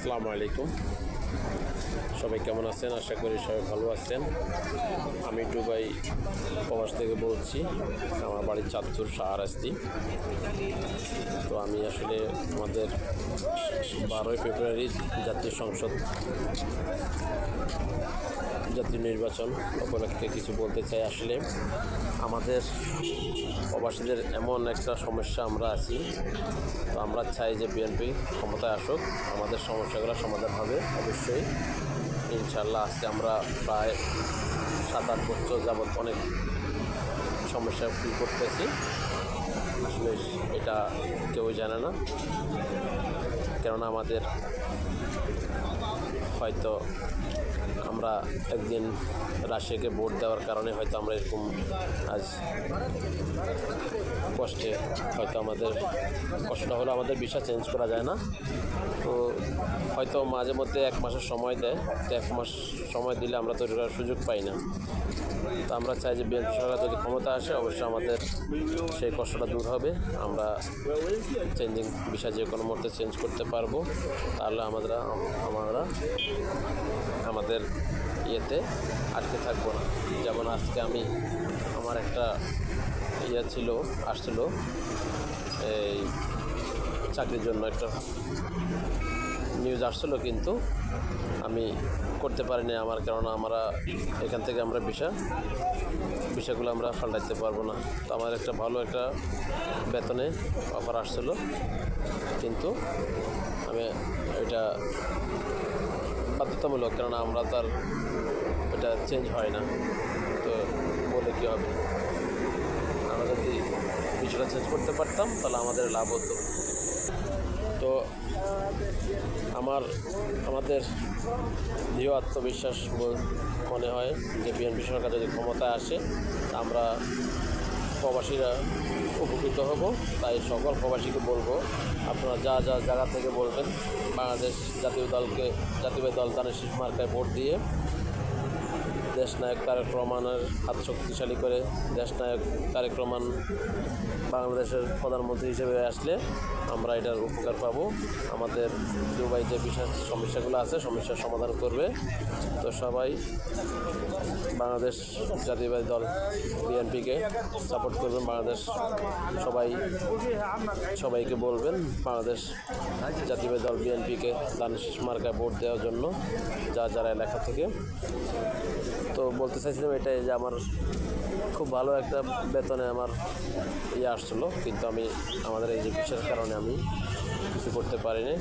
আসসালামু আলাইকুম। সবাই কেমন আছেন? আশা করি সবাই ভালো আছেন। আমি দুবাই প্রবাস থেকে বলছি। আমার বাড়ি চাঁদপুর শাহরাস্তি। তো আমি আসলে আমাদের 12ই ফেব্রুয়ারি জাতীয় সংসদ জাতীয় নির্বাচন উপলক্ষে কিছু বলতে চাই। আসলে আমাদের প্রবাসীদের এমন একটা সমস্যা আমরা আছি, তো আমরা চাই যে বিএনপি ক্ষমতায় আসুক, আমাদের সমস্যাগুলো সমাধান হবে অবশ্যই ইনশাল্লাহ। আজকে আমরা প্রায় 7-8 বছর যাবৎ অনেক সমস্যা ফিল করতেছি। আসলে এটা কেউ জানে না, কেননা আমাদের হয়তো আমরা একদিন রাশিয়াকে ভোট দেওয়ার কারণে হয়তো আমরা এরকম আজ কষ্টে হয়তো আমাদের কষ্টটা হলো আমাদের ভিসা চেঞ্জ করা যায় না। তো হয়তো মাঝে মধ্যে 1 মাসের সময় দেয়, তো 1 মাস সময় দিলে আমরা তৈরি করার সুযোগ পাই না। তো আমরা চাই যে বিএনপি সরকার যদি ক্ষমতা আসে অবশ্যই আমাদের সেই কষ্টটা দূর হবে। আমরা চেঞ্জিং ভিসা যে কোনো মুহূর্তে চেঞ্জ করতে পারবো, তাহলে আমরা আমাদের ইয়েতে আটকে থাকবো না। যেমন আজকে আমার একটা আসছিলো এই চাকরির জন্য একটা নিউজ আসছিলো, কিন্তু আমি করতে পারিনি কেননা এখান থেকে আমরা বিষয়গুলো আমরা পাল্টাইতে পারবো না। তো আমার একটা ভালো একটা বেতনে অফার আসছিলো, কিন্তু আমি এটা বাধ্যতামূলক, কেননা আমরা তার এটা চেঞ্জ হয় না। তো বলে কী হবে, আমরা যদি বিষয়টা চেঞ্জ করতে পারতাম তাহলে আমাদের লাভ হতো। তো আমাদের দৃঢ় আত্মবিশ্বাস মনে হয় যে বিএনপি সরকার যদি ক্ষমতায় আসে আমরা প্রবাসীরা উপকৃত হব। তাই সকল প্রবাসীকে বলবো, আপনারা যা জায়গা থেকে বলবেন বাংলাদেশ জাতীয় দল ধানের শীষ মার্কায় ভোট দিয়ে দেশনায়ক তারেক রহমানের হাত শক্তিশালী করে দেশনায়ক তারেক রহমান বাংলাদেশের প্রধানমন্ত্রী হিসেবে আসলে আমরা এটার উপকার পাবো। আমাদের দুবাই যে বিশেষ সমস্যাগুলো আছে সমস্যার সমাধান করবে। তো সবাই বাংলাদেশ জাতীয়বাদী দল বিএনপিকে সাপোর্ট করবেন। সবাইকে বলবেন বাংলাদেশ জাতীয়বাদী দল বিএনপিকে ধানের শীষ মার্কায় ভোট দেওয়ার জন্য যারা এলাকা থেকে। তো বলতে চাইছিলাম এটাই যে আমার খুব ভালো একটা বেতনে আমার আসছিলো, কিন্তু আমাদের এই যে বিষয়ের কারণে আমি কিছু করতে পারিনি।